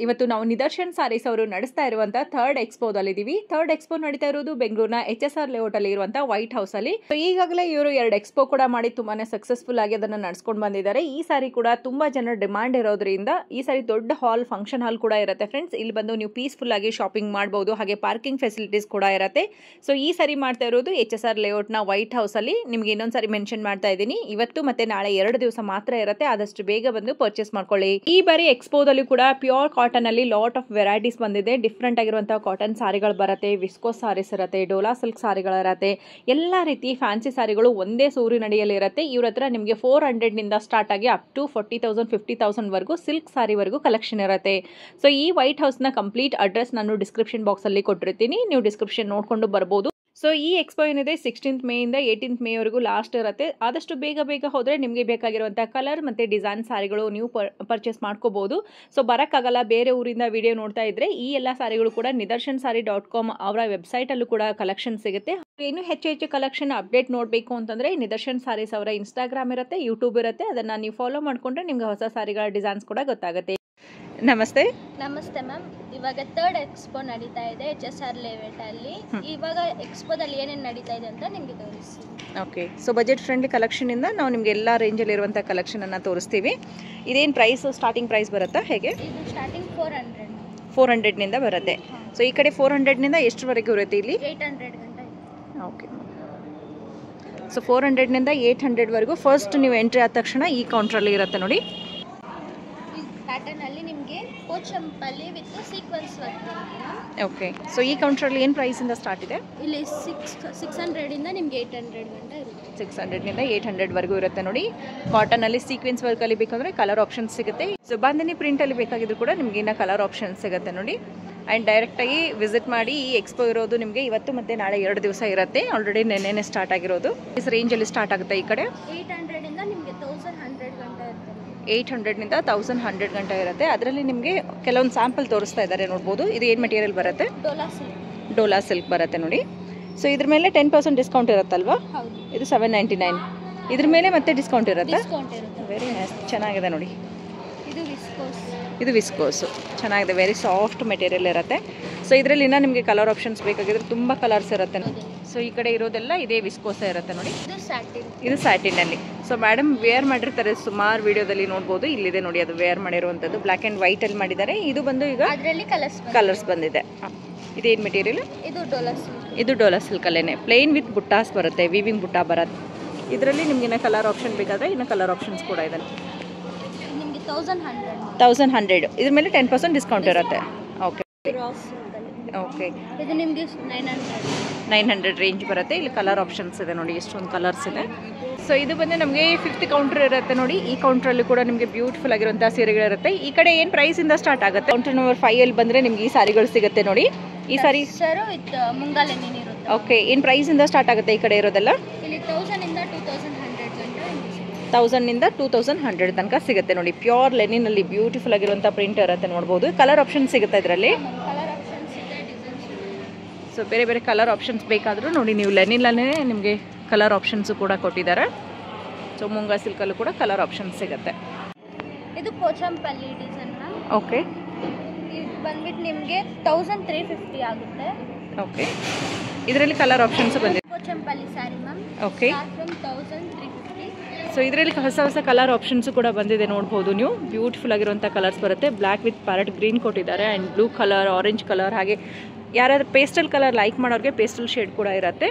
ಇವತ್ತು ನಾವು ನಿದರ್ಶನ್ ಸಾರೀಸ್ ಅವರು ನಡೆಸ್ತಾ ಇರುವಂತ ಥರ್ಡ್ ಎಕ್ಸ್ಪೋದಲ್ಲಿದ್ದೀವಿ. ಥರ್ಡ್ ಎಕ್ಸ್ಪೋ ನಡೀತಾ ಇರೋದು ಬೆಂಗಳೂರಿನ HSR ಲೇಔಟ್ ಅಲ್ಲಿ ಇರುವಂತ ವೈಟ್ ಹೌಸ್ ಅಲ್ಲಿ. ಈಗಾಗಲೇ ಇವರು 2 ಎಕ್ಸ್ಪೋ ಕೂಡ ಮಾಡಿ ತುಂಬಾನೇ ಸಕ್ಸಸ್ಫುಲ್ ಆಗಿ ಅದನ್ನ ನಡೆಸ್ಕೊಂಡು ಬಂದಿದ್ದಾರೆ. ಈ ಸಾರಿ ಕೂಡ ತುಂಬಾ ಜನ ಡಿಮಾಂಡ್ ಇರೋದ್ರಿಂದ ಈ ಸಾರಿ ದೊಡ್ಡ ಹಾಲ್, ಫಂಕ್ಷನ್ ಹಾಲ್ ಕೂಡ ಇರುತ್ತೆ ಫ್ರೆಂಡ್ಸ್. ಇಲ್ಲಿ ಬಂದು ನೀವು ಪೀಸ್ಫುಲ್ ಆಗಿ ಶಾಪಿಂಗ್ ಮಾಡಬಹುದು, ಹಾಗೆ ಪಾರ್ಕಿಂಗ್ ಫೆಸಿಲಿಟೀಸ್ ಕೂಡ ಇರುತ್ತೆ. ಸೊ ಈ ಸಾರಿ ಮಾಡ್ತಾ ಇರೋದು HSR ಲೇಔಟ್ ನ ವೈಟ್ ಹೌಸ್ ಅಲ್ಲಿ. ನಿಮ್ಗೆ ಇನ್ನೊಂದ್ಸರಿ ಮೆನ್ಷನ್ ಮಾಡ್ತಾ ಇದ್ದೀನಿ, ಇವತ್ತು ಮತ್ತೆ ನಾಳೆ 2 ದಿವಸ ಮಾತ್ರ ಇರುತ್ತೆ. ಆದಷ್ಟು ಬೇಗ ಬಂದು ಪರ್ಚೇಸ್ ಮಾಡ್ಕೊಳ್ಳಿ. ಈ ಬಾರಿ ಎಕ್ಸ್ಪೋದಲ್ಲಿ ಕೂಡ ಪ್ಯೂರ್ ಕಾಟನ್ ಅಲ್ಲಿ ಲಾಟ್ ಆಫ್ ವೆರೈಟೀಸ್ ಬಂದಿದೆ. ಡಿಫ್ರೆಂಟ್ ಆಗಿರುವಂತಹ ಕಾಟನ್ ಸಾರಿಗಳು ಬರುತ್ತೆ, ವಿಸ್ಕೋಸ್ ಸಾರೀಸ್ ಇರುತ್ತೆ, ಡೋಲಾ ಸಿಲ್ಕ್ ಸಾರಿಗಳು ಇರುತ್ತೆ, ಎಲ್ಲಾ ರೀತಿ ಫ್ಯಾನ್ಸಿ ಸಾರಿಗಳು ಒಂದೇ ಸೂರಿನಡಿಯಲ್ಲಿ ಇರುತ್ತೆ. ಇವ್ರ ಹತ್ರ ನಿಮಗೆ 400 ನಿಂದ ಸ್ಟಾರ್ಟ್ ಆಗಿ ಅಪ್ ಟು 40,000 50,000 ವರೆಗೂ ಸಿಲ್ಕ್ ಸಾರಿವರೆಗೂ ಕಲೆಕ್ಷನ್ ಇರುತ್ತೆ. ಸೊ ಈ ವೈಟ್ ಹೌಸ್ ನ ಕಂಪ್ಲೀಟ್ ಅಡ್ರೆಸ್ ನಾನು ಡಿಸ್ಕ್ರಿಪ್ಷನ್ ಬಾಕ್ಸ್ ಅಲ್ಲಿ ಕೊಟ್ಟಿರ್ತೀನಿ, ನೀವು ಡಿಸ್ಕ್ರಿಪ್ಷನ್ ನೋಡ್ಕೊಂಡು ಬರಬಹುದು. ಸೊ ಈ ಎಕ್ಸ್ಪೋ ಏನಿದೆ 16th ಮೇ ಇಂದ 18th ಮೇ ವರೆಗೂ ಲಾಸ್ಟ್ ಇರುತ್ತೆ. ಆದಷ್ಟು ಬೇಗ ಹೋದ್ರೆ ನಿಮಗೆ ಬೇಕಾಗಿರುವಂತಹ ಕಲರ್ ಮತ್ತೆ ಡಿಸೈನ್ ಸಾರಿಗಳು ನೀವು ಪರ್ಚೇಸ್ ಮಾಡ್ಕೋಬಹುದು. ಸೊ ಬರಕ್ಕಾಗಲ್ಲ, ಬೇರೆ ಊರಿಂದ ವಿಡಿಯೋ ನೋಡ್ತಾ ಇದ್ರೆ ಈ ಎಲ್ಲ ಸಾರಿಗಳು ಕೂಡ nidarshansari.com ಅವರ ವೆಬ್ಸೈಟ್ ಅಲ್ಲೂ ಕೂಡ ಕಲೆಕ್ಷನ್ ಸಿಗುತ್ತೆ. ಇನ್ನು ಹೆಚ್ಚು ಕಲೆಕ್ಷನ್ ಅಪ್ಡೇಟ್ ನೋಡಬೇಕು ಅಂತಂದ್ರೆ ನಿದರ್ಶನ್ ಸಾರೀಸ್ ಅವರ ಇನ್ಸ್ಟಾಗ್ರಾಮ್ ಇರುತ್ತೆ, ಯೂಟ್ಯೂಬ್ ಇರುತ್ತೆ, ಅದನ್ನ ನೀವು ಫಾಲೋ ಮಾಡ್ಕೊಂಡ್ರೆ ನಿಮ್ಗೆ ಹೊಸ ಸಾರಿಗಳ ಡಿಸೈನ್ಸ್ ಕೂಡ ಗೊತ್ತಾಗುತ್ತೆ. ನಮಸ್ತೆ ಮ್ಯಾಮ್. ಇವಾಗ ಥರ್ಡ್ ಎಕ್ಸ್ಪೋ ನಡೀತಾ ಇದೆ HSR ಲೇಔಟ್ ಅಲ್ಲಿ. ಇವಾಗ ಎಕ್ಸ್ಪೋದಲ್ಲಿ ಏನೇನು ನಡೀತಾ ಇದೆ ಅಂತ ನಿಮಗೆ ತೋರಿಸ್ತೀವಿ. Okay, so budget friendly collection ಇಂದ ನಾವು ನಿಮಗೆ ಎಲ್ಲ ರೇಂಜಲ್ಲಿ ಇರುವಂಥ ಕಲೆಕ್ಷನ್ ಅನ್ನ ತೋರಿಸ್ತೀವಿ. ಇದೇನು ಪ್ರೈಸ್, ಸ್ಟಾರ್ಟಿಂಗ್ ಪ್ರೈಸ್ ಬರುತ್ತಾ ಹೇಗೆ? ಇದು ಸ್ಟಾರ್ಟಿಂಗ್ 400 ನಿಂದ ಬರುತ್ತೆ. ಸೊ ಈ ಕಡೆ 400 ನಿಂದ ಎಷ್ಟರವರೆಗೂ ಇರುತ್ತೆ? ಇಲ್ಲಿ 800 ಗಂಟೆ ಇದೆ. ಓಕೆ, ಸೊ 400 ನಿಂದ 800 ವರೆಗೂ ಫಸ್ಟ್ ನೀವು ಎಂಟ್ರಿ ಆದ ತಕ್ಷಣ ಈ ಕೌಂಟ್ರಲ್ಲಿ ಇರುತ್ತೆ ನೋಡಿ. ಪ್ಯಾಟರ್ನ್ ಅಲ್ಲಿ ನಿಮಗೆ ಕೋಚಂಪಲ್ಲಿ ವಿತ್ ಸೀಕ್ವೆನ್ಸ್ ವರ್ಕ್ ಬರುತ್ತೆ. ಓಕೆ, ಸೊ ಈ ಕೌಂಟ್ರಲ್ಲಿ ಏನು ಪ್ರೈಸ್ ಇಂದ ಸ್ಟಾರ್ಟ್ ಇದೆ? ಇಲ್ಲಿ 600 ಇಂದ ನಿಮಗೆ 800 ಗಂಟೆ ಇರುತ್ತೆ. 600 ನಿಂದ 800 ವರೆಗೂ ಇರುತ್ತೆ ನೋಡಿ. ಕಾಟನ್ ಅಲ್ಲಿ ಸೀಕ್ವೆನ್ಸ್ ವರ್ಕ್ ಅಲ್ಲಿ ಬೇಕಂದ್ರೆ ಕಲರ್ ಆಪ್ಷನ್ ಸಿಗುತ್ತೆ. ಸೊ ಬಾಂಧನಿ ಪ್ರಿಂಟ್ ಅಲ್ಲಿ ಬೇಕಾಗಿದ್ರು ಕೂಡ ನಿಮ್ಗೆ ಇನ್ನ ಕಲರ್ ಆಪ್ಷನ್ ಸಿಗುತ್ತೆ ನೋಡಿ. ಆ್ಯಂಡ್ ಡೈರೆಕ್ಟಾಗಿ ವಿಸಿಟ್ ಮಾಡಿ. ಈ ಎಕ್ಸ್ಪೋ ಇರೋದು ನಿಮಗೆ ಇವತ್ತು ಮತ್ತು ನಾಳೆ 2 ದಿವಸ ಇರುತ್ತೆ. ಆಲ್ರೆಡಿ ನೆನ್ನೆನೇ ಸ್ಟಾರ್ಟ್ ಆಗಿರೋದು. ಇಸ್ ರೇಂಜಲ್ಲಿ ಸ್ಟಾರ್ಟ್ ಆಗುತ್ತೆ. ಈ ಕಡೆ 800 ಇಂದ ನಿಮಗೆ 1100 ಗಂಟೆ ಇರುತ್ತೆ. 800 ನಿಂದ 1100 ಗಂಟೆ ಇರುತ್ತೆ. ಅದರಲ್ಲಿ ನಿಮಗೆ ಕೆಲವೊಂದು ಸ್ಯಾಂಪಲ್ ತೋರಿಸ್ತಾ ಇದ್ದಾರೆ, ನೋಡ್ಬೋದು. ಇದು ಏನು ಮೆಟೀರಿಯಲ್ ಬರುತ್ತೆ? ಡೋಲಾ ಸಿಲ್ಕ್ ಬರುತ್ತೆ ನೋಡಿ. ಸೊ ಇದ್ರ ಮೇಲೆ 10% ಡಿಸ್ಕೌಂಟ್ ಇರುತ್ತಲ್ವಾ? ಇದು 799. ಇದ್ರ ಮೇಲೆ ಮತ್ತೆ ಡಿಸ್ಕೌಂಟ್ ಇರುತ್ತೆ. ವೆರಿ ಚೆನ್ನಾಗಿದೆ ನೋಡಿ. ಇದು ವಿಸ್ಕೋಸು ಚೆನ್ನಾಗಿದೆ, ವೆರಿ ಸಾಫ್ಟ್ ಮೆಟೀರಿಯಲ್ ಇರುತ್ತೆ. ಸೊ ಇದರಲ್ಲಿ ಇನ್ನೂ ನಿಮಗೆ ಕಲರ್ ಆಪ್ಷನ್ಸ್ ಬೇಕಾಗಿದ್ರೆ ತುಂಬ ಕಲರ್ಸ್ ಇರುತ್ತೆ. ಸೊ ಈ ಕಡೆ ಇರೋದೆಲ್ಲ ಇದೇ ವಿಸ್ಕೋಸ ಇರುತ್ತೆ ನೋಡಿ. ಇದು ಸ್ಯಾಟಿನಲ್ಲಿ. ಸೊ ಮೇಡಮ್ ವೇರ್ ಮಾಡಿರ್ತಾರೆ, ಸುಮಾರು ವಿಡಿಯೋದಲ್ಲಿ ನೋಡ್ಬೋದು. ಇಲ್ಲಿದೆ ನೋಡಿ, ಅದು ವೇರ್ ಮಾಡಿರುವಂಥದ್ದು ಬ್ಲ್ಯಾಕ್ ಆ್ಯಂಡ್ ವೈಟ್ ಅಲ್ಲಿ ಮಾಡಿದ್ದಾರೆ. ಇದು ಬಂದು ಈಗ ಕಲರ್ಸ್ ಬಂದಿದೆ. ಇದೇನು ಮೆಟೀರಿಯಲ್? ಇದು ಡೋಲಾ ಸಿಲ್ಕ್ ಅಲ್ಲೇನೆ, ಪ್ಲೇನ್ ವಿತ್ ಬುಟ್ಟಾಸ್ ಬರುತ್ತೆ, ವೀವಿಂಗ್ ಬುಟ್ಟ ಬರುತ್ತೆ. ಇದರಲ್ಲಿ ನಿಮ್ಗೆ ಇನ್ನೂ ಕಲರ್ ಆಪ್ಷನ್ ಬೇಕಾದ್ರೆ ಇನ್ನೂ ಕಲರ್ ಆಪ್ಷನ್ಸ್ ಕೂಡ ಇದೆ. 1100. ಇದ್ರ ಮೇಲೆ 10% ಡಿಸ್ಕೌಂಟ್ ಇರುತ್ತೆ. ಓಕೆ ಓಕೆ, ಇದು ನಿಮಗೆ 900 ರೇಂಜ್ ಬರುತ್ತೆ. ಇಲ್ಲಿ ಕಲರ್ ಆಪ್ಷನ್ಸ್ ಇದೆ ನೋಡಿ, ಎಷ್ಟೊಂದು ಕಲರ್ಸ್ ಇದೆ. ಸೊ ಇದು ಬಂದು ನಮಗೆ 5th ಕೌಂಟರ್ ಇರುತ್ತೆ ನೋಡಿ. ಈ ಕೌಂಟ್ರಲ್ಲಿ ಕೂಡ ನಿಮಗೆ ಬ್ಯೂಟಿಫುಲ್ ಆಗಿರುವಂತಹ ಸೀರೆಗಳಿರುತ್ತೆ. ಈ ಕಡೆ ಏನು ಪ್ರೈಸ್ ಇಂದ ಸ್ಟಾರ್ಟ್ ಆಗುತ್ತೆ? ಕೌಂಟರ್ ನಂಬರ್ 5 ಅಲ್ಲಿ ಬಂದರೆ ನಿಮ್ಗೆ ಈ ಸಾರಿಗಳು ಸಿಗುತ್ತೆ ನೋಡಿ. ಈ ಸಾರಿ ಓಕೆ, ಏನು ಪ್ರೈಸ್ ಇಂದ ಸ್ಟಾರ್ಟ್ ಆಗುತ್ತೆ? ಈ ಕಡೆ ಇರೋದೆಲ್ಲ 1000 ನಿಂದ 2100 ತನಕ ಸಿಗುತ್ತೆ ನೋಡಿ. ಪ್ಯೂರ್ ಲೆನಿನ್ ಅಲ್ಲಿ ಬ್ಯೂಟಿಫುಲ್ ಆಗಿರುವಂಥ ಪ್ರಿಂಟ್ ಇರುತ್ತೆ, ನೋಡ್ಬೋದು. ಕಲರ್ ಆಪ್ಷನ್ ಸಿಗುತ್ತೆ ಇದರಲ್ಲಿ. ಸೊ ಬೇರೆ ಕಲರ್ ಆಪ್ಷನ್ಸ್ ಬೇಕಾದರೂ ನೋಡಿ, ನೀವು ಲೆನಿನಲ್ಲೇ ನಿಮಗೆ ಕಲರ್ ಆಪ್ಷನ್ಸು ಕೂಡ ಕೊಟ್ಟಿದ್ದಾರೆ. ಸೊ ಮುಂಗಾ ಸಿಲ್ಕಲ್ಲೂ ಕೂಡ ಕಲರ್ ಆಪ್ಷನ್ಸ್ ಸಿಗುತ್ತೆ. ಇದು ಕೋಚಂಪಲ್ಲಿ ಡಿಸೈನ್. ಓಕೆ, ಇದು ಬಂದ್ಬಿಟ್ಟು ನಿಮಗೆ 1350 ಆಗುತ್ತೆ. ಓಕೆ, ಇದರಲ್ಲಿ ಕಲರ್ ಆಪ್ಷನ್ಸ್ ಬಂದಿದೆ. Pochampally sari ma'am. Okay, 1350. So ಇದರಲ್ಲಿ ಹೊಸ ಕಲರ್ ಆಪ್ಷನ್ಸ್ ಕೂಡ ಬಂದಿದೆ, ನೋಡ್ಬೋದು ನೀವು. ಬ್ಯೂಟಿಫುಲ್ ಆಗಿರುವಂಥ ಕಲರ್ಸ್ ಬರುತ್ತೆ. ಬ್ಲ್ಯಾಕ್ ವಿತ್ ಪ್ಯಾರೆಟ್ ಗ್ರೀನ್ ಕೊಟ್ಟಿದ್ದಾರೆ, and blue colour, orange colour, ಹಾಗೆ ಯಾರಾದ್ರೂ ಪೇಸ್ಟಲ್ ಕಲರ್ ಲೈಕ್ ಮಾಡೋರಿಗೆ ಪೇಸ್ಟಲ್ ಶೇಡ್ ಕೂಡ ಇರುತ್ತೆ.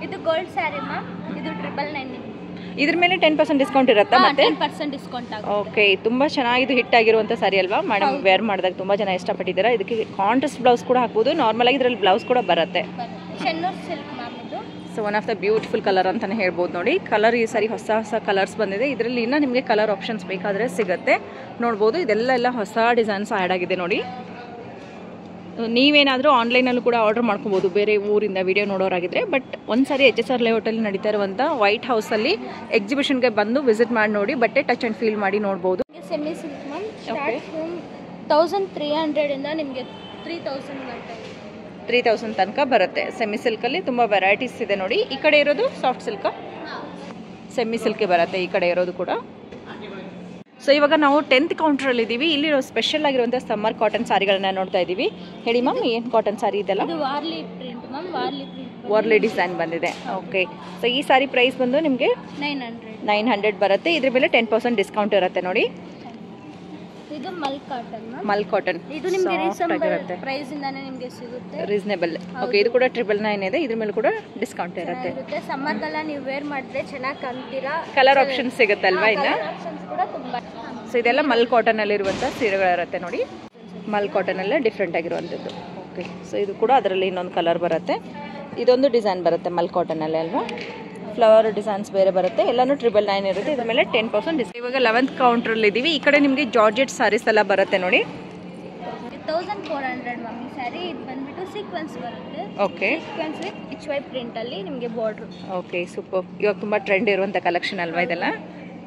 ಇದು ಗೋಲ್ಡ್ ಸ್ಯಾರಿ ಮ್ಯಾಮ್. ಇದು 999. ಇದ್ರ ಮೇಲೆ 10% ಡಿಸ್ಕೌಂಟ್ ಇರುತ್ತಾ? ಮತ್ತೆ 10% ಡಿಸ್ಕೌಂಟ್ ಆಗುತ್ತೆ. ಓಕೆ, ತುಂಬ ಚೆನ್ನಾಗಿದ್ದು ಹಿಟ್ ಆಗಿರುವಂಥ ಸಾರಿ ಅಲ್ವಾ ಮೇಡಮ್? ವೇರ್ ಮಾಡಿದಾಗ ತುಂಬ ಜನ ಇಷ್ಟಪಟ್ಟಿದ್ದಾರೆ. ಇದಕ್ಕೆ ಕಾಂಟ್ರಾಸ್ಟ್ ಬ್ಲೌಸ್ ಕೂಡ ಹಾಕ್ಬೋದು. ನಾರ್ಮಲ್ ಆಗಿ ಇದರಲ್ಲಿ ಬ್ಲೌಸ್ ಕೂಡ ಬರುತ್ತೆ. ಚೆನ್ನೂರ್ ಸಿಲ್ಕ್ ಮ್ಯಾಮ್ ಇದು. So one of the beautiful colour ಅಂತಲೇ ಹೇಳ್ಬೋದು ನೋಡಿ. ಕಲರ್ ಈ ಸಾರಿ ಹೊಸ ಕಲರ್ಸ್ ಬಂದಿದೆ. ಇದರಲ್ಲಿ ಇನ್ನೂ ನಿಮಗೆ ಕಲರ್ ಆಪ್ಷನ್ಸ್ ಬೇಕಾದರೆ ಸಿಗುತ್ತೆ, ನೋಡ್ಬೋದು. ಇದೆಲ್ಲ ಹೊಸ ಡಿಸೈನ್ಸ್ ಆ್ಯಡ್ ಆಗಿದೆ ನೋಡಿ. ನೀವೇನಾದರೂ ಆನ್ಲೈನಲ್ಲೂ ಕೂಡ ಆರ್ಡರ್ ಮಾಡ್ಕೋಬೋದು, ಬೇರೆ ಊರಿಂದ ವಿಡಿಯೋ ನೋಡೋರಾಗಿದ್ದರೆ. ಬಟ್ ಒಂದು ಸಾರಿ HSR ಲೇಔಟಲ್ಲಿ ನಡೀತಾ ಇರುವಂಥ ವೈಟ್ ಹೌಸಲ್ಲಿ ಎಕ್ಸಿಬಿಷನ್ಗೆ ಬಂದು ವಿಸಿಟ್ ಮಾಡಿ ನೋಡಿ, ಬಟ್ಟೆ ಟಚ್ ಆ್ಯಂಡ್ ಫೀಲ್ ಮಾಡಿ ನೋಡ್ಬೋದು. Semi silk ma'am. Start from 1300 ಇಂದ ನಿಮಗೆ 3000 ಗಂಟೆ 3000 ತನಕ ಬರುತ್ತೆ. ಸೆಮಿ ಸಿಲ್ಕಲ್ಲಿ ತುಂಬ ವೆರೈಟೀಸ್ ಇದೆ ನೋಡಿ. ಈ ಕಡೆ ಇರೋದು ಸಾಫ್ಟ್ ಸಿಲ್ಕ್, ಸೆಮಿ ಸಿಲ್ಕೆ ಬರುತ್ತೆ ಈ ಕಡೆ ಇರೋದು ಕೂಡ. ಸೊ ಇವಾಗ ನಾವು 10th ಕೌಂಟ್ರಲ್ಲಿ ಇದ್ದೀವಿ. ಇಲ್ಲಿ ಸ್ಪೆಷಲ್ ಆಗಿರುವಂಥ ಸಮ್ಮರ್ ಕಾಟನ್ ಸಾರಿಗಳನ್ನ ನೋಡ್ತಾ ಇದ್ದೀವಿ. ಹೇಳಿ ಮ್ಯಾಮ್, ಏನು ಕಾಟನ್ ಸಾರಿ ಇದೆಲ್ಲ? ಇದು Warli print ma'am, Warli print, Warli design ಬಂದಿದೆ. ಓಕೆ, ಸೊ ಈ ಸಾರಿ ಪ್ರೈಸ್ ಬಂದು ನಿಮಗೆ 900 ಬರುತ್ತೆ. ಇದ್ರ ಮೇಲೆ 10% ಡಿಸ್ಕೌಂಟ್ ಇರುತ್ತೆ ನೋಡಿ. ಇದು ಮಲ್ ಕಾಟನ್ ಮ್ಯಾಮ್, ಮಲ್ ಕಾಟನ್. ಇದು ನಿಮಗೆ ರೀಸನಬಲ್ ಪ್ರೈಸ್ ಇಂದಾನೆ ನಿಮಗೆ ಸಿಗುತ್ತೆ. ರೀಸನೇಬಲ್. ಓಕೆ, ಇದು ಕೂಡ 999 ಇದೆ. ಇದ್ರ ಮೇಲೆ ಕೂಡ ಡಿಸ್ಕೌಂಟ್ ಇರುತ್ತೆ. ಸಮ್ಮರ್ ಗೆಲ್ಲ ನೀವು ವೇರ್ ಮಾಡಿದ್ರೆ ಚೆನ್ನಾಗಿ ಕಾಣ್ತೀರಾ. ಕಲರ್ ಆಪ್ಷನ್ ಸಿಗುತ್ತೆ ಅಲ್ವಾ? ಇನ್ನ ಆಪ್ಷನ್ಸ್ ಕೂಡ ತುಂಬಾ. ಸೊ ಇದೆಲ್ಲ ಮಲ್ ಕಾಟನ್ ಅಲ್ಲಿ ಇರುವಂತ ಸೀರೆಗಳಿರುತ್ತೆ ನೋಡಿ. ಮಲ್ ಕಾಟನ್ ಅಲ್ಲೇ ಡಿಫ್ರೆಂಟ್ ಆಗಿರುವಂಥದ್ದು. ಓಕೆ, ಸೊ ಇದು ಕೂಡ ಅದರಲ್ಲಿ ಇನ್ನೊಂದು ಕಲರ್ ಬರುತ್ತೆ. ಇದೊಂದು ಡಿಸೈನ್ ಬರುತ್ತೆ ಮಲ್ ಕಾಟನ್ ಅಲ್ಲಿ ಅಲ್ವಾ? ಫ್ಲವರ್ ಡಿಸೈನ್ಸ್ ಬೇರೆ ಬರುತ್ತೆ. ಎಲ್ಲಾನು 999 ಇರುತ್ತೆ. ಇದ್ರ ಮೇಲೆ 10% ಡಿಸ್ಕೌಂಟ್. ಇವಾಗ 11th ಕೌಂಟ್ರಲ್ಲಿ ಇದ್ದೀವಿ. ಈ ಕಡೆ ನಿಮಗೆ ಜಾರ್ಜೆಟ್ ಸಾರೀಸ್ ಎಲ್ಲ ಬರುತ್ತೆ ನೋಡಿ. 1400 ಮಮ್ಮಿ ಸ್ಯಾರಿ. ಇದು ಬಂದ್ಬಿಟ್ಟು ಸೀಕ್ವೆನ್ಸ್ ಬರುತ್ತೆ. Okay, sequence with HY print ಅಲ್ಲಿ ನಿಮಗೆ ಬಾರ್ಡರ್. Okay, super. ಇವಾಗ ತುಂಬಾ ಟ್ರೆಂಡ್ ಇರುವಂತ ಕಲೆಕ್ಷನ್ ಅಲ್ವಾ ಇದೆಲ್ಲ?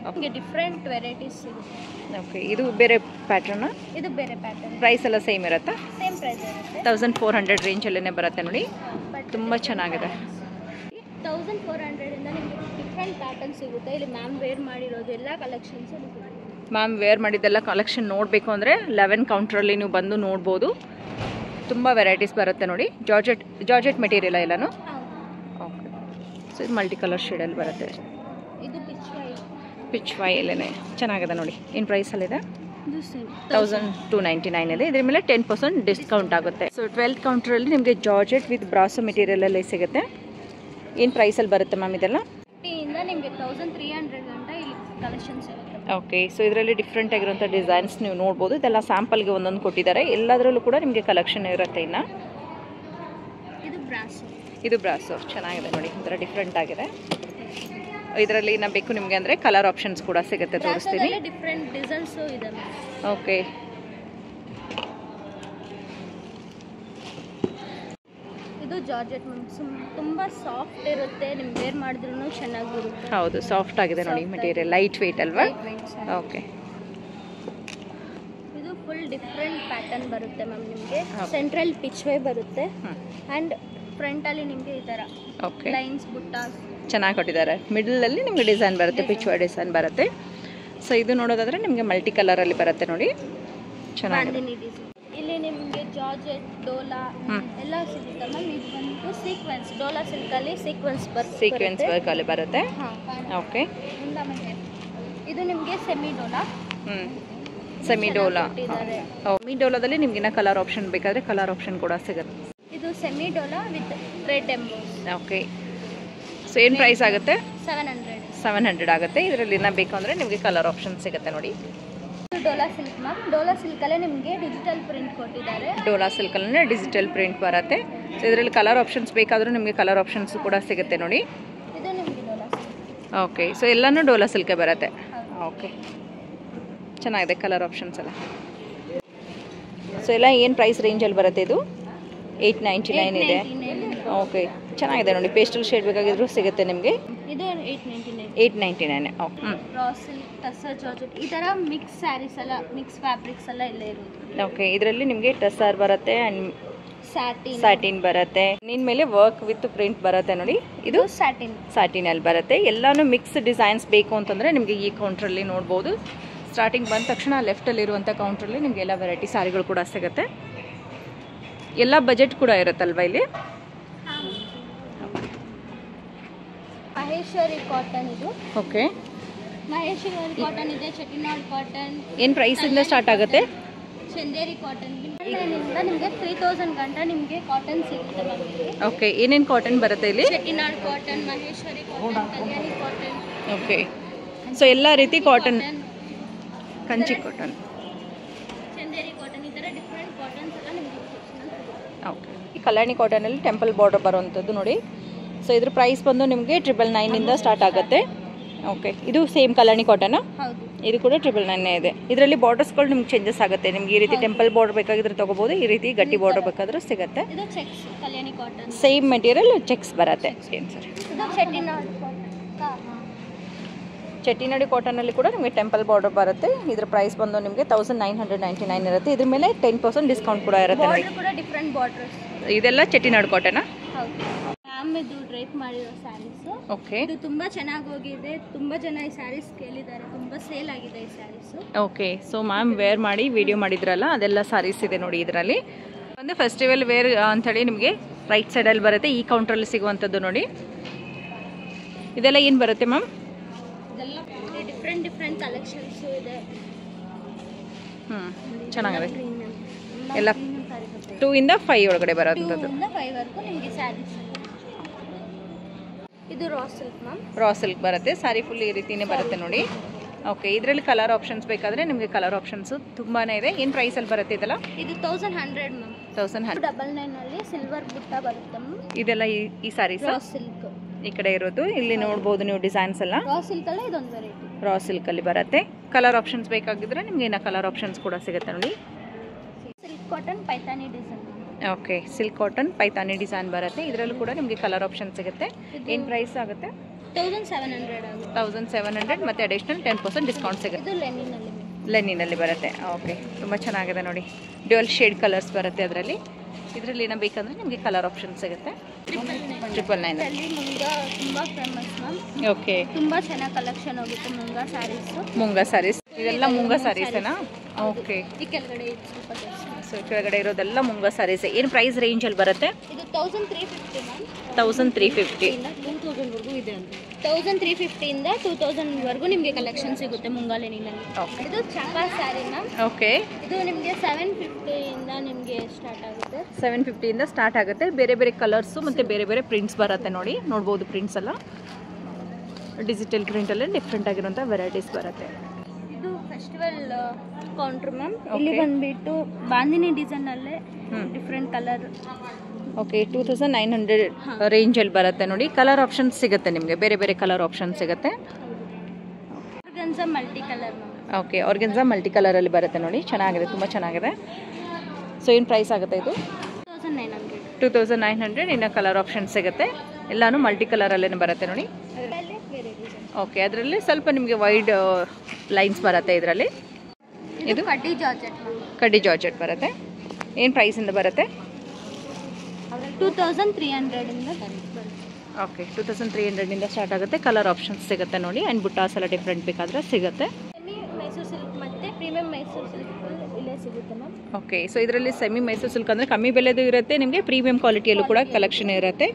ನಿಮಗೆ ಡಿಫ್ರೆಂಟ್ ವೆರೈಟೀಸ್ ಸಿಗುತ್ತೆ. ಓಕೆ, ಇದು ಬೇರೆ ಪ್ಯಾಟರ್ನ್. ಇದು ಬೇರೆ ಪ್ಯಾಟರ್ನ್. ಪ್ರೈಸ್ ಎಲ್ಲ ಸೇಮ್ ಇರುತ್ತಾ? ಸೇಮ್ ಪ್ರೈಸ್ ಇರುತ್ತೆ. 1400 ರೇಂಜ್ ಅಲ್ಲೇ ಬರುತ್ತೆ ನೋಡಿ. ತುಂಬಾ ಚೆನ್ನಾಗಿದೆ. 1400 ಇಂದ ನಿಮಗೆ ಡಿಫ್ರೆಂಟ್ ಪ್ಯಾಟರ್ನ್ ಸಿಗುತ್ತೆ. ಇಲ್ಲಿ ಮ್ಯಾಮ್ ವೇರ್ ಮಾಡಿರೋದು ಎಲ್ಲ ಕಲೆಕ್ಷನ್ಸ್ ಸಿಗುತ್ತೆ. ಮ್ಯಾಮ್ ವೇರ್ ಮಾಡಿದ್ದೆಲ್ಲ ಕಲೆಕ್ಷನ್ ನೋಡಬೇಕು ಅಂದರೆ 11 ಕೌಂಟ್ರಲ್ಲಿ ನೀವು ಬಂದು ನೋಡ್ಬೋದು. ತುಂಬ ವೆರೈಟೀಸ್ ಬರುತ್ತೆ ನೋಡಿ. ಜಾರ್ಜೆಟ್ ಮೆಟೀರಿಯಲ್ ಎಲ್ಲನೂ. ಓಕೆ, ಸೊ ಇದು ಮಲ್ಟಿ ಕಲರ್ ಶೇಡಲ್ಲಿ ಬರುತ್ತೆ. ಇದು ಪಿಚ್ ವೈ ಎಲ್ಲೇ ಚೆನ್ನಾಗಿದೆ ನೋಡಿ. ಏನು ಪ್ರೈಸಲ್ಲಿದೆ? ಇದು ಸೇಮ್ 1299 ಇದೆ. ಇದ್ರ ಮೇಲೆ 10% ಡಿಸ್ಕೌಂಟ್ ಆಗುತ್ತೆ. ಸೊ 12th ಕೌಂಟ್ರಲ್ಲಿ ನಿಮಗೆ ಜಾರ್ಜೆಟ್ ವಿತ್ ಬ್ರಾಸೋ ಮೆಟೀರಿಯಲಲ್ಲಿ ಸಿಗುತ್ತೆ. ಏನು ಪ್ರೈಸಲ್ಲಿ ಬರುತ್ತೆ ಮ್ಯಾಮ್ ಇದೆಲ್ಲ? ಇಂದ ನಿಮಗೆ 1300 ಗಂಟ ಇಲ್ಲಿ ಕಲೆಕ್ಷನ್ಸ್ ಇರುತ್ತೆ. ಓಕೆ, ಸೊ ಇದರಲ್ಲಿ ಡಿಫ್ರೆಂಟ್ ಆಗಿರುವಂಥ ಡಿಸೈನ್ಸ್ ನೀವು ನೋಡ್ಬೋದು. ಇದೆಲ್ಲ ಸ್ಯಾಂಪಲ್ಗೆ ಒಂದೊಂದು ಕೊಟ್ಟಿದ್ದಾರೆ. ಎಲ್ಲದರಲ್ಲೂ ಕೂಡ ನಿಮಗೆ ಕಲೆಕ್ಷನ್ ಇರುತ್ತೆ. ಇನ್ನು ಇದು ಬ್ರಾಸೋ ಚೆನ್ನಾಗಿದೆ ನೋಡಿ. ಒಂಥರ ಡಿಫ್ರೆಂಟ್ ಆಗಿದೆ. ಇದರಲ್ಲಿ ಇನ್ನು ಬೇಕು ನಿಮಗೆ ಅಂದರೆ ಕಲರ್ ಆಪ್ಷನ್ಸ್ ಕೂಡ ಸಿಗುತ್ತೆ, ತೋರಿಸ್ತೀನಿ. ಡಿಫ್ರೆಂಟ್ ಡಿಸೈನ್ಸು ಇದೆ. ಓಕೆ, ಇದು ಜಾರ್ಜೆಟ್ ತುಂಬ ಸಾಫ್ಟ್ ಇರುತ್ತೆ. ನಿಮ್ಗೆ ವೇರ್ ಮಾಡಿದ್ರೂ ಚೆನ್ನಾಗಿರುತ್ತೆ. ಹೌದು, ಸಾಫ್ಟ್ ಆಗಿದೆ ನೋಡಿ ಮೆಟೀರಿಯಲ್. ಲೈಟ್ ವೆಯ್ಟ್ ಅಲ್ವಾ? ಓಕೆ, ಇದು ಫುಲ್ ಡಿಫ್ರೆಂಟ್ ಪ್ಯಾಟರ್ನ್ ಬರುತ್ತೆ ಮ್ಯಾಮ್. ನಿಮಗೆ ಸೆಂಟ್ರಲ್ ಪಿಚ್ ವೇ ಬರುತ್ತೆ ಆ್ಯಂಡ್ ಫ್ರಂಟಲ್ಲಿ ನಿಮಗೆ ಈ ಥರ ಓಕೆ ಲೈನ್ಸ್ ಬುಟ್ಟಾಸ್ ಚೆನ್ನಾಗಿ ಕೊಟ್ಟಿದ್ದಾರೆ. ಮಿಡಲಲ್ಲಿ ನಿಮಗೆ ಡಿಸೈನ್ ಬರುತ್ತೆ, ಪಿಚ್ ವೇ ಡಿಸೈನ್ ಬರುತ್ತೆ. ಸೊ ಇದು ನೋಡೋದಾದರೆ ನಿಮಗೆ ಮಲ್ಟಿ ಕಲರಲ್ಲಿ ಬರುತ್ತೆ ನೋಡಿ. ಚೆನ್ನಾಗಿದೆ. ಇಲ್ಲಿ ನಿಮಗೆ ಜಾರ್ಜೆಟ್, ಡೋಲಾ ಎಲ್ಲ ಸಿಗುತ್ತೆ ಮ್ಯಾಮ್. ಇದು ಬಂದು ಸೀಕ್ವೆನ್ಸ್, ಡೋಲಾ ಸಿಲ್ಕಲ್ಲಿ ಸೀಕ್ವೆನ್ಸ್ ವರ್ಕಲ್ಲಿ ಬರುತ್ತೆ. ಓಕೆ, ಇದು ನಿಮಗೆ semi Dola. Semi Dola. Semi ಡೋಲಾದಲ್ಲಿ ನಿಮ್ಗೆ ಇನ್ನ ಕಲರ್ ಆಪ್ಷನ್ ಬೇಕಾದರೆ ಕಲರ್ ಆಪ್ಷನ್ ಕೂಡ ಸಿಗುತ್ತೆ. ಇದು semi Dola with red emboss. Okay, so ಏನು ಪ್ರೈಸ್ ಆಗುತ್ತೆ? 700 ಆಗುತ್ತೆ. ಇದರಲ್ಲಿ ಇನ್ನ ಬೇಕು ಅಂದರೆ ನಿಮಗೆ ಕಲರ್ ಆಪ್ಷನ್ ಸಿಗುತ್ತೆ ನೋಡಿ. Dola silk ma'am. ಡೋಲಾ ಸಿಲ್ಕಲ್ಲೇ ನಿಮಗೆ ಡಿಜಿಟಲ್ ಪ್ರಿಂಟ್ ಕೊಟ್ಟಿದ್ದಾರೆ. ಡೋಲಾ ಸಿಲ್ಕಲ್ಲೇ ಡಿಜಿಟಲ್ ಪ್ರಿಂಟ್ ಬರುತ್ತೆ. ಸೊ ಇದರಲ್ಲಿ ಕಲರ್ ಆಪ್ಷನ್ಸ್ ಬೇಕಾದರೂ ನಿಮಗೆ ಕಲರ್ ಆಪ್ಷನ್ಸ್ ಕೂಡ ಸಿಗುತ್ತೆ ನೋಡಿ. ಇದು ನಿಮಗೆ ಡೋಲಾ ಸಿಲ್ಕ್. ಓಕೆ, ಸೊ ಎಲ್ಲನೂ ಡೋಲಾ ಸಿಲ್ಕೆ ಬರುತ್ತೆ. ಓಕೆ, ಚೆನ್ನಾಗಿದೆ ಕಲರ್ ಆಪ್ಷನ್ಸ್ ಎಲ್ಲ. ಸೊ ಎಲ್ಲ ಏನು ಪ್ರೈಸ್ ರೇಂಜಲ್ಲಿ ಬರುತ್ತೆ? ಇದು 899 ಇದೆ. ಓಕೆ, ಚೆನ್ನಾಗಿದೆ ನೋಡಿ. ಪೇಸ್ಟಲ್ ಶೇಡ್ ಬೇಕಾಗಿದ್ರು ಸಿಗುತ್ತೆ ನಿಮಗೆ. ಇದು 899. 899. Okay, raw silk, tussar georgette, ಈ ಥರ ಮಿಕ್ಸ್ ಸ್ಯಾರೀಸ್ ಎಲ್ಲ, ಮಿಕ್ಸ್ ಫ್ಯಾಬ್ರಿಕ್ಸ್ ಎಲ್ಲ ಇಲ್ಲೇ ಇರೋದು. ಓಕೆ, ಇದರಲ್ಲಿ ನಿಮಗೆ ಟಸರ್ ಬರುತ್ತೆ ಆ್ಯಂಡ್ ಸ್ಯಾಟಿನ್ ಬರುತ್ತೆ. ನಿನ್ನ ಮೇಲೆ ವರ್ಕ್ ವಿತ್ ಪ್ರಿಂಟ್ ಬರುತ್ತೆ ನೋಡಿ. ಇದು ಸ್ಯಾಟಿನಲ್ಲಿ ಬರುತ್ತೆ. ಎಲ್ಲಾನು ಮಿಕ್ಸ್ ಡಿಸೈನ್ಸ್ ಬೇಕು ಅಂತಂದರೆ ನಿಮಗೆ ಈ ಕೌಂಟ್ರಲ್ಲಿ ನೋಡ್ಬೋದು. ಸ್ಟಾರ್ಟಿಂಗ್ ಬಂದ ತಕ್ಷಣ ಲೆಫ್ಟಲ್ಲಿರುವಂಥ ಕೌಂಟ್ರಲ್ಲಿ ನಿಮಗೆ ಎಲ್ಲ ವೆರೈಟಿ ಸಾರಿಗಳು ಕೂಡ ಸಿಗುತ್ತೆ. ಎಲ್ಲ ಬಜೆಟ್ ಕೂಡ ಇರುತ್ತಲ್ವ ಇಲ್ಲಿ? ಮಹೇಶ್ವರಿ ಕಾಟನ್ ಇದು. ಓಕೆ, ಮಹೇಶ್ವರಿ ಕಾಟನ್ ಇದೆ, ಚೆಟ್ಟಿನಾಡ್ ಕಾಟನ್. ಏನು ಪ್ರೈಸಿಂದ ಸ್ಟಾರ್ಟ್ ಆಗುತ್ತೆ? ಚಂದೇರಿ ಕಾಟನ್ ಇಂದ ನಿಮಗೆ 3000 ಗಂಟ ನಿಮಗೆ ಕಾಟನ್ ಸಿಗುತ್ತೆ ನಮಗೆ. ಓಕೆ, ಏನೇನು ಕಾಟನ್ ಬರುತ್ತೆ ಇಲ್ಲಿ? ಚೆಟ್ಟಿನಾಡ್ ಕಾಟನ್, ಮಹೇಶ್ವರಿ ಕಾಟನ್, ಕಲ್ಯಾಣಿ ಕಾಟನ್. ಓಕೆ, ಸೊ ಎಲ್ಲ ರೀತಿ cotton, Kanchi cotton, Chanderi cotton, ಈ ಥರ ಡಿಫ್ರೆಂಟ್ ಕಾಟನ್ಸ್ ಎಲ್ಲ ನಿಮಗೆ. ಓಕೆ, ಈ ಕಲ್ಯಾಣಿ ಕಾಟನಲ್ಲಿ ಟೆಂಪಲ್ ಬಾರ್ಡರ್ ಬರುವಂಥದ್ದು ನೋಡಿ. ಸೊ ಇದ್ರ ಪ್ರೈಸ್ ಬಂದು ನಿಮಗೆ 999 ಸ್ಟಾರ್ಟ್ ಆಗುತ್ತೆ. ಓಕೆ, ಇದು ಸೇಮ್ ಕಲ್ಯಾಣಿ ಕಾಟನ್. ಹೌದು, ಇದು ಕೂಡ 999 ಇದೆ. ಇದರಲ್ಲಿ ಬಾರ್ಡರ್ಸ್ಗಳು ನಿಮ್ಗೆ ಚೇಂಜಸ್ ಆಗುತ್ತೆ. ನಿಮ್ಗೆ ಈ ರೀತಿ ಟೆಂಪಲ್ ಬಾರ್ಡರ್ ಬೇಕಾಗಿದ್ರೆ ತೊಗೋಬೋದು. ಈ ರೀತಿ ಗಟ್ಟಿ ಬಾರ್ಡರ್ ಬೇಕಾದ್ರೂ ಸಿಗುತ್ತೆ. ಇದು ಚೆಕ್ಸ್ ಕಲ್ಯಾಣಿ ಕಾಟನ್. ಸೇಮ್ ಮೆಟೀರಿಯಲ್ ಚೆಕ್ಸ್ ಬರುತ್ತೆ. ಏನು ಸರ್? ಇದು ಚೆಟ್ಟಿನಾಡ್ ಕಾಟನ್. ಚೆಟ್ಟಿನಾಡಿ ಕಾಟನಲ್ಲಿ ಕೂಡ ನಿಮಗೆ ಟೆಂಪಲ್ ಬಾರ್ಡರ್ ಬರುತ್ತೆ. ಇದ್ರ ಪ್ರೈಸ್ ಬಂದು ನಿಮಗೆ 1999 ಇರುತ್ತೆ. ಇದ್ರ ಮೇಲೆ 10% ಡಿಸ್ಕೌಂಟ್ ಕೂಡ ಇರುತ್ತೆ ನೋಡಿ. ಕೂಡ ಡಿಫ್ರೆಂಟ್ ಬಾರ್ಡರ್ಸ್. ಇದೆಲ್ಲ ಚೆಟ್ಟಿನಾಡು ಕಾಟನ್. ಹೌದು, ಮ್ಯಾಮ್ ಇದು ಡ್ರೈಪ್ ಮಾಡಿರೋ ಸ್ಯಾರೀಸು. ಓಕೆ, ಇದು ತುಂಬಾ ಚೆನ್ನಾಗಿ ಹೋಗಿದೆ, ತುಂಬಾ ಜನ ಈ ಸ್ಯಾರೀಸ್ ಕೇಳಿದ್ದಾರೆ, ತುಂಬಾ ಸೇಲ್ ಆಗಿದೆ ಈ sarees. Okay. So ma'am wear ಮಾಡಿ ವಿಡಿಯೋ ಮಾಡಿದ್ರಲ್ಲ ಅದೆಲ್ಲ ಸಾರೀಸ್ ಇದೆ ನೋಡಿ. ಇದರಲ್ಲಿ ಒಂದು ಫೆಸ್ಟಿವಲ್ ವೇರ್ ಅಂಥೇಳಿ ನಿಮಗೆ ರೈಟ್ ಸೈಡಲ್ಲಿ ಬರುತ್ತೆ, ಈ ಕೌಂಟ್ರಲ್ಲಿ ಸಿಗುವಂಥದ್ದು ನೋಡಿ. ಇದೆಲ್ಲ ಏನು ಬರುತ್ತೆ ಮ್ಯಾಮ್? ಇದೆಲ್ಲ ಡಿಫ್ರೆಂಟ್ ಕಲೆಕ್ಷನ್ಸು ಇದೆ. ಚೆನ್ನಾಗಿದೆ. ಎಲ್ಲ 2 ಇಂದ 5 ಒಳಗಡೆ ಬರೋಂಥದ್ದು. 2 ಇಂದ 5 ವರೆಗೂ ನಿಮಗೆ ಸ್ಯಾರೀಸ್. ಇದು raw silk ma'am. Raw silk ಬರುತ್ತೆ, ಸಾರಿ ಫುಲ್ ಈ ರೀತಿನೇ ಬರುತ್ತೆ ನೋಡಿ. ಓಕೆ. ಇದರಲ್ಲಿ ಕಲರ್ ಆಪ್ಷನ್ಸ್ ಬೇಕಾದರೆ ನಿಮಗೆ ಕಲರ್ ಆಪ್ಷನ್ಸು ತುಂಬಾ ಇದೆ. ಏನು ಪ್ರೈಸಲ್ಲಿ ಬರುತ್ತೆ ಇದೆಲ್ಲ? ಇದು 1100 ಮ್ಯಾಮ್. 1100. 99 ಅಲ್ಲಿ ಸಿಲ್ವರ್ ಬುಟ್ಟ ಬರುತ್ತೆ ಮ್ಯಾಮ್. ಇದೆಲ್ಲ ಈ ಸಾರೀಸ್ ರಾ ಸಿಲ್ಕ್ ಈ ಕಡೆ ಇರೋದು. ಇಲ್ಲಿ ನೋಡ್ಬೋದು ನೀವು ಡಿಸೈನ್ಸ್ ಎಲ್ಲ. ರಾ ಸಿಲ್ಕ್ ಅಲ್ಲ ಇದೊಂದು ವೆರೈಟಿ. ರಾ ಸಿಲ್ಕ್ ಅಲ್ಲಿ ಬರುತ್ತೆ. ಕಲರ್ ಆಪ್ಷನ್ಸ್ ಬೇಕಾಗಿದ್ರೆ ನಿಮಗೆ ಇನ್ನ ಕಲರ್ ಆಪ್ಷನ್ಸ್ ಕೂಡ ಸಿಗುತ್ತೆ ನೋಡಿ. Silk cotton Paithani design. Okay, silk cotton Paithani design ಬರುತ್ತೆ. ಇದರಲ್ಲೂ ಕೂಡ ನಿಮಗೆ ಕಲರ್ ಆಪ್ಷನ್ ಸಿಗುತ್ತೆ. ಏನು ಪ್ರೈಸ್ ಆಗುತ್ತೆ? 1700 ಆಗುತ್ತೆ. 1700 ಮತ್ತು ಅಡಿಷ್ನಲ್ 10% ಡಿಸ್ಕೌಂಟ್ ಸಿಗುತ್ತೆ. ಇದು ಲೆನಿನಲ್ಲಿ. ಲೆನಿನಲ್ಲಿ ಬರುತ್ತೆ. ಓಕೆ, ತುಂಬ ಚೆನ್ನಾಗಿದೆ ನೋಡಿ. ಡ್ಯುಯಲ್ ಶೇಡ್ ಕಲರ್ಸ್ ಬರುತ್ತೆ ಅದರಲ್ಲಿ. ಇದರಲ್ಲಿ ಏನೋ ಬೇಕಂದ್ರೆ ನಿಮಗೆ ಕಲರ್ ಆಪ್ಷನ್ ಸಿಗುತ್ತೆ. 999 ಅಲ್ಲಿ ಮುಂಗಾ ತುಂಬ ಫೇಮಸ್ ಮ್ಯಾಮ್. ಓಕೆ, ತುಂಬ ಚೆನ್ನಾಗಿ ಕಲೆಕ್ಷನ್ ಹೋಗುತ್ತೆ ಮುಂಗಾ ಸ್ಯಾರೀಸು. ಮುಂಗಾ ಸ್ಯಾರೀಸ್. ಇದೆಲ್ಲ ಮುಂಗಾ ಸ್ಯಾರೀಸೇನಾ? ಓಕೆ. ಈ ಕೆಳಗಡೆ ಸ್ವಲ್ಪ ಜಾಸ್ತಿ. ಸೊ ಕೆಳಗಡೆ ಇರೋದೆಲ್ಲ ಮುಂಗಾ ಸ್ಯಾರೀಸ್. ಏನು ಪ್ರೈಸ್ ರೇಂಜಲ್ಲಿ ಬರುತ್ತೆ? ಇದು 1350 ಮ್ಯಾಮ್. 1350 ಇಂದ 2000 ಇದೆ ಅಂತ. 1350 ಇಂದ 2000 ವರೆಗೂ ನಿಮಗೆ ಕಲೆಕ್ಷನ್ ಸಿಗುತ್ತೆ ಮುಂಗಾ ಲೆನಿನಲ್ಲಿ. ಓಕೆ. ಇದು ಚಂಪಾ ಸ್ಯಾರಿ ಮ್ಯಾಮ್. ಓಕೆ. ಇದು ನಿಮಗೆ 750 ಇಂದ ನಿಮಗೆ ಸ್ಟಾರ್ಟ್ ಆಗುತ್ತೆ. 750 ಇಂದ ಸ್ಟಾರ್ಟ್ ಆಗುತ್ತೆ. ಬೇರೆ ಬೇರೆ ಕಲರ್ಸು ಮತ್ತು ಬೇರೆ ಬೇರೆ ಪ್ರಿಂಟ್ಸ್ ಬರುತ್ತೆ ನೋಡಿ. ನೋಡ್ಬೋದು ಪ್ರಿಂಟ್ಸ್ ಎಲ್ಲ ಡಿಜಿಟಲ್ ಪ್ರಿಂಟಲ್ಲಿ ಡಿಫ್ರೆಂಟ್ ಆಗಿರುವಂಥ ವೆರೈಟೀಸ್ ಬರುತ್ತೆ. ಇದು ಫೆಸ್ಟಿವಲ್ ಕೌಂಟ್ರ್ ಮ್ಯಾಮ್. ಇಲ್ಲಿ ಬಂದ್ಬಿಟ್ಟು ಬಾಂದಿನಿ ಡಿಸೈನ್ ಅಲ್ಲೇ ಡಿಫ್ರೆಂಟ್ ಕಲರ್. ಓಕೆ, 2900 ರೇಂಜಲ್ಲಿ ಬರುತ್ತೆ ನೋಡಿ. ಕಲರ್ ಆಪ್ಷನ್ಸ್ ಸಿಗುತ್ತೆ ನಿಮಗೆ, ಬೇರೆ ಬೇರೆ ಕಲರ್ ಆಪ್ಷನ್ ಸಿಗುತ್ತೆ. Organza multi colour ma'am. Okay, organza multi ಕಲರಲ್ಲಿ ಬರುತ್ತೆ ನೋಡಿ. ಚೆನ್ನಾಗಿದೆ, ತುಂಬ ಚೆನ್ನಾಗಿದೆ. ಸೊ ಏನು ಪ್ರೈಸ್ ಆಗುತ್ತೆ ಇದು? 2900. 2900. ಇನ್ನು ಕಲರ್ ಆಪ್ಷನ್ ಸಿಗುತ್ತೆ. ಎಲ್ಲಾನು ಮಲ್ಟಿ ಕಲರಲ್ಲೇ ಬರುತ್ತೆ ನೋಡಿ. ಅದರಲ್ಲೇ ಬೇರೆ ಡಿಸೈನ್. ಓಕೆ, ಅದರಲ್ಲಿ ಸ್ವಲ್ಪ ನಿಮಗೆ ವೈಡ್ ಲೈನ್ಸ್ ಬರುತ್ತೆ ಇದರಲ್ಲಿ. ಇದು ಕಡ್ಡಿ ಜಾರ್ಜೆಟ್ ಮ್ಯಾಮ್. ಕಡ್ಡಿ ಜಾರ್ಜೆಟ್ ಬರುತ್ತೆ. ಏನು ಪ್ರೈಸಿಂದ ಬರುತ್ತೆ? 2300 ಇಂದ ಬರುತ್ತೆ. ಓಕೆ, 2300 ಇಂದ ಸ್ಟಾರ್ಟ್ ಆಗುತ್ತೆ. ಕಲರ್ ಆಪ್ಷನ್ಸ್ ಸಿಗುತ್ತೆ ನೋಡಿ. ಆ್ಯಂಡ್ ಬುಟ್ಟಾಸ್ ಎಲ್ಲ ಡಿಫ್ರೆಂಟ್ ಬೇಕಾದರೆ ಸಿಗುತ್ತೆ. ಸೆಮಿ ಮೈಸೂರು ಸಿಲ್ಕ್ ಮತ್ತು ಪ್ರೀಮಿಯಂ ಮೈಸೂರು ಸಿಲ್ಕ್ ಇಲ್ಲೇ ಸಿಗುತ್ತೆ ಮ್ಯಾಮ್. ಓಕೆ, ಸೊ ಇದರಲ್ಲಿ ಸೆಮಿ ಮೈಸೂರು ಸಿಲ್ಕ್ ಅಂದರೆ ಕಮ್ಮಿ ಬೆಲೆದು ಇರುತ್ತೆ, ನಿಮಗೆ ಪ್ರೀಮಿಯಂ ಕ್ವಾಲಿಟಿಯಲ್ಲೂ ಕೂಡ ಕಲೆಕ್ಷನ್ ಇರುತ್ತೆ.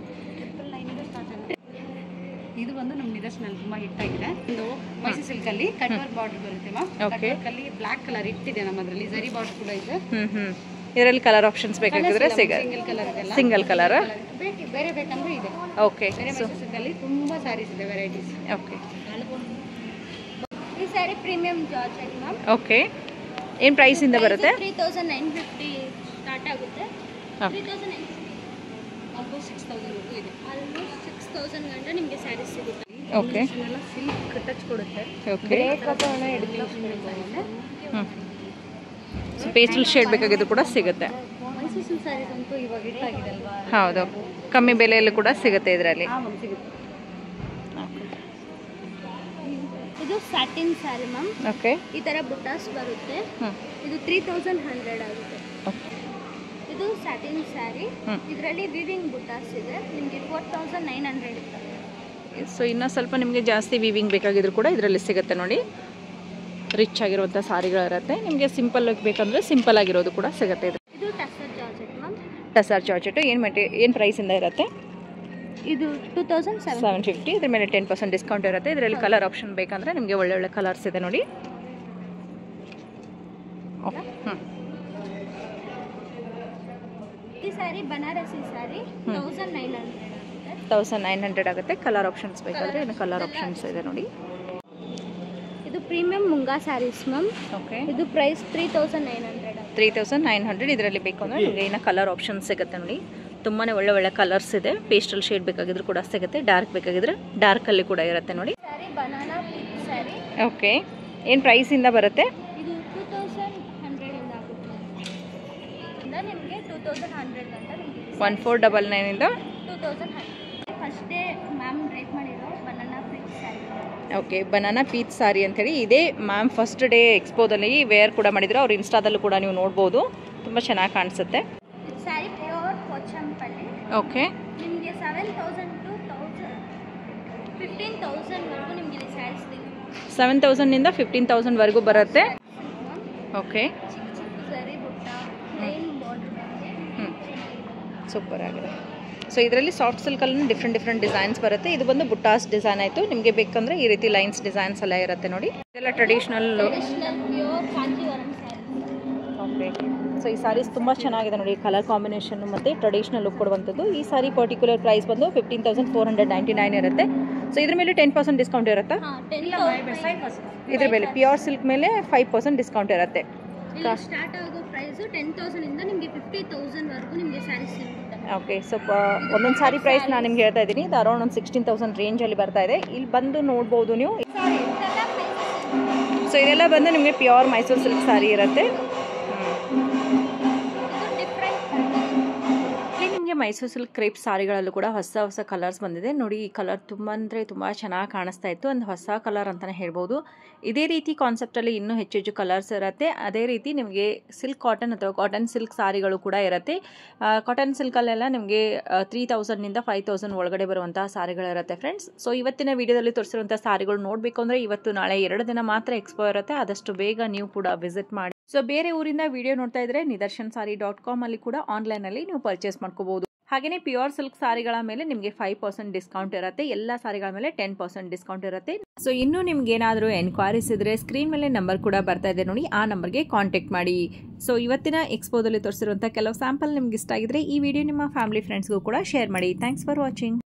ಇದು ಒಂದು ನಮ್ಮ ನಿದರ್ಶನಲ್ಲಿ ತುಂಬ ಹಿಟ್ಟಾಗಿದೆ. ಒಂದು ಮೈಸೂರು ಸಿಲ್ಕಲ್ಲಿ ಕಟ್ ವರ್ಕ್ ಬಾರ್ಡರ್ ಬರುತ್ತೆ ಮ್ಯಾಮ್. ಕಟ್ ವರ್ಕಲ್ಲಿ ಬ್ಲ್ಯಾಕ್ ಕಲರ್ ಇಟ್ಟಿದೆ ನಮ್ಮದ್ರಲ್ಲಿ. ಜರಿ ಬಾರ್ಡರ್ ಕೂಡ ಇದೆ. ಇದರಲ್ಲಿ ಕಲರ್ ಆಪ್ಷನ್ಸ್ ಬೇಕಾಗಿದ್ರೆ ಸಿಗುತ್ತೆ. ಸಿಂಗಲ್ ಕಲರ್ ಇದೆಲ್ಲ. ಸಿಂಗಲ್ ಕಲರ್ ಬೇರೆ ಬೇಕಂದ್ರೆ ಇದೆ. ಓಕೆ. ಬೇರೆ ಮೈಸೂರು ಸಿಲ್ಕಲ್ಲಿ ತುಂಬ ಸ್ಯಾರೀಸ್ ಇದೆ, ವೆರೈಟೀಸ್. ಓಕೆ. ಈ sari premium georgette ma'am. Okay, ಏನು ಪ್ರೈಸಿಂದ ಬರುತ್ತೆ? 3950 ಸ್ಟಾರ್ಟ್ ಆಗುತ್ತೆ. 3950 ಆಲ್ಮೋಸ್ಟ್ 6000 ಇದೆ. ಆಲ್ಮೋಸ್ಟ್ 6000 ಗಂಟ ನಿಮಗೆ ಸ್ಯಾರೀಸ್ ಸಿಗುತ್ತೆ. ಓಕೆ. ಇದೆಲ್ಲ ಸಿಲ್ಕ್ ಟಚ್ ಕೊಡುತ್ತೆ. ಓಕೆ. ಸೊ ಪೇಸ್ಟಲ್ ಶೇಡ್ ಬೇಕಾಗಿದ್ದು ಕೂಡ ಸಿಗುತ್ತೆ. ಮೈಸೂರು ಸಿಲ್ಕ್ ಸ್ಯಾರೀಸ್ ಅಂತೂ ಇವಾಗ ಹಿಟ್ಟಾಗಿದೆ ಅಲ್ವಾ? ಹೌದು, ಕಮ್ಮಿ ಬೆಲೆಯಲ್ಲೂ ಕೂಡ ಸಿಗುತ್ತೆ ಇದರಲ್ಲಿ. ಸಿಗುತ್ತೆ. ಇದು ಸ್ಯಾಟಿನ್ ಸ್ಯಾರಿ ಮ್ಯಾಮ್. ಓಕೆ. ಈ ಥರ ಬುಟ್ಟಾಸ್ ಬರುತ್ತೆ. ಇದು 3100 ಆಗುತ್ತೆ. ಇದು ಸ್ಯಾಟಿನ್ ಸ್ಯಾರಿ. ಇದರಲ್ಲಿ ವಿವಿಂಗ್ ಬುಟ್ಟಾಸ್ ಇದೆ. ನಿಮಗೆ 4900 ಇರ್ತದೆ. ಸೊ ಇನ್ನೂ ಸ್ವಲ್ಪ ನಿಮಗೆ ಜಾಸ್ತಿ ವೀವಿಂಗ್ ಬೇಕಾಗಿದ್ರು ಕೂಡ ಇದರಲ್ಲಿ ಸಿಗುತ್ತೆ ನೋಡಿ. ರಿಚ್ ಆಗಿರುವಂಥ ಸಾರಿಗಳಿರುತ್ತೆ. ನಿಮಗೆ ಸಿಂಪಲ್ ಬೇಕಂದರೆ ಸಿಂಪಲ್ ಆಗಿರೋದು ಕೂಡ ಸಿಗುತ್ತೆ. ಇದು tussar georgette ma'am. Tussar georgette ಏನು ಪ್ರೈಸಿಂದ ಇರುತ್ತೆ? ಇದು 2750. ಇದ್ರ ಮೇಲೆ 10% ಡಿಸ್ಕೌಂಟ್ ಇರುತ್ತೆ. ಇದರಲ್ಲಿ ಕಲರ್ ಆಪ್ಷನ್ ಬೇಕಂದರೆ ನಿಮಗೆ ಒಳ್ಳೊಳ್ಳೆ ಕಲರ್ಸ್ ಇದೆ ನೋಡಿ. ಈ ಸ್ಯಾರಿ ಬನಾರಸಿ ಸ್ಯಾರಿ 1900 ಆಗುತ್ತೆ. 1900 ಆಗುತ್ತೆ. ಕಲರ್ ಆಪ್ಷನ್ಸ್ ಬೇಕಾದರೆ ಇನ್ನು ಕಲರ್ ಆಪ್ಷನ್ಸ್ ಇದೆ ನೋಡಿ. ಇದು premium moonga saris ma'am. Okay. ಇದು ಪ್ರೈಸ್ 3900. 3900. ಇದರಲ್ಲಿ ಬೇಕು ಅಂದರೆ ನಿಮಗೆ ಇನ್ನು ಕಲರ್ ಆಪ್ಷನ್ಸ್ ಸಿಗುತ್ತೆ ನೋಡಿ. ತುಂಬಾ ಒಳ್ಳೆ ಒಳ್ಳೆ ಕಲರ್ಸ್ ಇದೆ. ಪೇಸ್ಟಲ್ ಶೇಡ್ ಬೇಕಾಗಿದ್ರು ಕೂಡ ಸಿಗುತ್ತೆ. ಡಾರ್ಕ್ ಬೇಕಾಗಿದ್ರೆ ಡಾರ್ಕಲ್ಲಿ ಕೂಡ ಇರುತ್ತೆ ನೋಡಿ. Sari banana pink sari. Okay, ಏನು ಪ್ರೈಸಿಂದ ಬರುತ್ತೆ? ಇದು 2100 ಇಂದ ಆಗುತ್ತೆ. ಇಂದ ನಿಮಗೆ 2100 ಗಂಟ ನಿಮಗೆ 1499 ಇಂದ 2100. ಫಸ್ಟ್ ಡೇ ಮ್ಯಾಮ್ ರೇಟ್ ಮಾಡಿರೋ banana pink sari. Okay, banana peach sari ಅಂಥೇಳಿ ಇದೇ ಮ್ಯಾಮ್ ಫಸ್ಟ್ ಡೇ ಎಕ್ಸ್ಪೋದಲ್ಲಿ ವೇರ್ ಕೂಡ ಮಾಡಿದ್ರು. ಅವ್ರ ಇನ್ಸ್ಟಾದಲ್ಲೂ ಕೂಡ ನೀವು ನೋಡ್ಬೋದು. ತುಂಬ ಚೆನ್ನಾಗಿ ಕಾಣಿಸುತ್ತೆ. ಸ್ಯಾರಿ ಪ್ಯೂರ್ ಪೋಚಂಪಲ್ಲಿ. ಓಕೆ. ನಿಮಗೆ 7,000 to 15,000 ನಿಮಗೆ ಇಲ್ಲಿ ಸ್ಯಾರೀಸ್ 7,000 15,000 ವರೆಗೂ ಬರುತ್ತೆ. ಓಕೆ, ಚಿಕ್ಕ ಚಿಕ್ಕ ಸರಿ ಬುಟ್ಟ ಪ್ಲೇನ್ ಬಾರ್ಡರ್ ಬಂದಿದೆ. ಸೂಪರ್ ಆಗಿದೆ. ಸೊ ಇದರಲ್ಲಿ ಸಾಫ್ಟ್ ಸಿಲ್ಕಲ್ಲಿ ಡಿಫ್ರೆಂಟ್ ಡಿಸೈನ್ಸ್ ಬರುತ್ತೆ. ಇದು ಬಂದು ಬುಟ್ಟಾಸ್ ಡಿಸೈನ್ ಆಯಿತು. ನಿಮಗೆ ಬೇಕಂದ್ರೆ ಈ ರೀತಿ ಲೈನ್ಸ್ ಡಿಸೈನ್ಸ್ ಎಲ್ಲ ಇರುತ್ತೆ ನೋಡಿ. ಇದೆಲ್ಲ traditional pure Kanjeevaram saree. Okay, so ಈ ಸ್ಯಾರೀಸ್ ತುಂಬ ಚೆನ್ನಾಗಿದೆ ನೋಡಿ. ಕಲರ್ ಕಾಂಬಿನೇಷನ್ ಮತ್ತು ಟ್ರೆಡಿಷನಲ್ ಲುಕ್ ಕೊಡುವಂಥದ್ದು. ಈ ಸಾರಿ ಪರ್ಟಿಕ್ಯುಲರ್ ಪ್ರೈಸ್ ಬಂದು 15,499 ಇರುತ್ತೆ. ಸೊ ಇದ್ರ ಮೇಲೆ 10% ಡಿಸ್ಕೌಂಟ್ ಇರುತ್ತಾ? ಇದ್ರ ಮೇಲೆ ಪ್ಯೂರ್ ಸಿಲ್ಕ್ ಮೇಲೆ 5% ಡಿಸ್ಕೌಂಟ್ ಇರುತ್ತೆ. ಸ್ಟಾರ್ಟ್ ಆಗೋ ಪ್ರೈಸ್ 10,000 ಇಂದ ನಿಮಗೆ 50,000 ವರೆಗೂ ನಿಮಗೆ ಸ್ಯಾರೀಸ್ ಸಿಗುತ್ತೆ. ಓಕೆ, ಸೊ ಒಂದೊಂದು ಸಾರಿ ಪ್ರೈಸ್ ನಾನು ನಿಮ್ಗೆ ಹೇಳ್ತಾ ಇದ್ದೀನಿ. ಇದು ಅರೌಂಡ್ ಒಂದು 16,000 ರೇಂಜಲ್ಲಿ ಬರ್ತಾ ಇದೆ. ಇಲ್ಲಿ ಬಂದು ನೋಡ್ಬೋದು ನೀವು. ಸೊ ಇದೆಲ್ಲ ಬಂದು ನಿಮಗೆ ಪ್ಯೂರ್ ಮೈಸೂರು ಸಿಲ್ಕ್ ಸಾರಿ ಇರುತ್ತೆ. ನಿಮಗೆ ಮೈಸೂರು ಸಿಲ್ಕ್ ಕ್ರೇಪ್ ಸಾರಿಗಳಲ್ಲೂ ಕೂಡ ಹೊಸ ಕಲರ್ಸ್ ಬಂದಿದೆ ನೋಡಿ. ಈ ಕಲರ್ ತುಂಬ ಅಂದರೆ ತುಂಬ ಚೆನ್ನಾಗಿ ಕಾಣಿಸ್ತಾ ಇತ್ತು. ಒಂದು ಹೊಸ ಕಲರ್ ಅಂತಲೇ ಹೇಳ್ಬೋದು. ಇದೇ ರೀತಿ ಕಾನ್ಸೆಪ್ಟಲ್ಲಿ ಇನ್ನೂ ಹೆಚ್ಚು ಕಲರ್ಸ್ ಇರುತ್ತೆ. ಅದೇ ರೀತಿ ನಿಮಗೆ ಸಿಲ್ಕ್ ಕಾಟನ್ ಅಥವಾ ಕಾಟನ್ ಸಿಲ್ಕ್ ಸಾರಿಗಳು ಕೂಡ ಇರುತ್ತೆ. ಕಾಟನ್ ಸಿಲ್ಕಲ್ಲೆಲ್ಲ ನಿಮಗೆ 3,000 5,000 ಒಳಗಡೆ ಬರುವಂತಹ ಸಾರಿಗಳಿರುತ್ತೆ ಫ್ರೆಂಡ್ಸ್. ಸೊ ಇವತ್ತಿನ ವಿಡಿಯೋದಲ್ಲಿ ತೋರಿಸಿರುವಂಥ ಸಾರಿಗಳು ನೋಡಬೇಕು ಅಂದರೆ ಇವತ್ತು ನಾಳೆ 2 ದಿನ ಮಾತ್ರ ಎಕ್ಸ್ಪೋ ಇರುತ್ತೆ. ಆದಷ್ಟು ಬೇಗ ನೀವು ಕೂಡ ವಿಸಿಟ್ ಮಾಡಿ. ಸೊ ಬೇರೆ ಊರಿಂದ ವಿಡಿಯೋ ನೋಡ್ತಾ ಇದ್ರೆ nidarshansari.com ಅಲ್ಲಿ ಕೂಡ ಆನ್ಲೈನಲ್ಲಿ ನೀವು ಪರ್ಚೇಸ್ ಮಾಡ್ಕೋಬಹುದು. ಹಾಗೆಯೇ ಪ್ಯೂರ್ ಸಿಲ್ಕ್ ಸಾರಿಗಳ ಮೇಲೆ ನಿಮಗೆ 5% ಡಿಸ್ಕೌಂಟ್ ಇರುತ್ತೆ. ಎಲ್ಲ ಸಾರಿಗಳ ಮೇಲೆ 10% ಡಿಸ್ಕೌಂಟ್ ಇರುತ್ತೆ. ಸೊ ಇನ್ನೂ ನಿಮ್ಗೆ ಏನಾದರೂ ಎನ್ಕ್ವೈರೀಸ್ ಇದ್ರೆ ಸ್ಕ್ರೀನ್ ಮೇಲೆ ನಂಬರ್ ಕೂಡ ಬರ್ತಾ ಇದೆ ನೋಡಿ. ಆ ನಂಬರ್ಗೆ ಕಾಂಟ್ಯಾಕ್ಟ್ ಮಾಡಿ. ಸೊ ಇವತ್ತಿನ ಎಕ್ಸ್ಪೋದಲ್ಲಿ ತೋರಿಸಿರುವಂಥ ಕೆಲವು ಸ್ಯಾಂಪಲ್ ನಿಮ್ಗೆ ಇಷ್ಟ ಆಗಿದ್ರೆ ಈ ವಿಡಿಯೋ ನಿಮ್ಮ ಫ್ಯಾಮಿಲಿ ಫ್ರೆಂಡ್ಸ್ಗೂ ಕೂಡ ಶೇರ್ ಮಾಡಿ. Thanks for watching.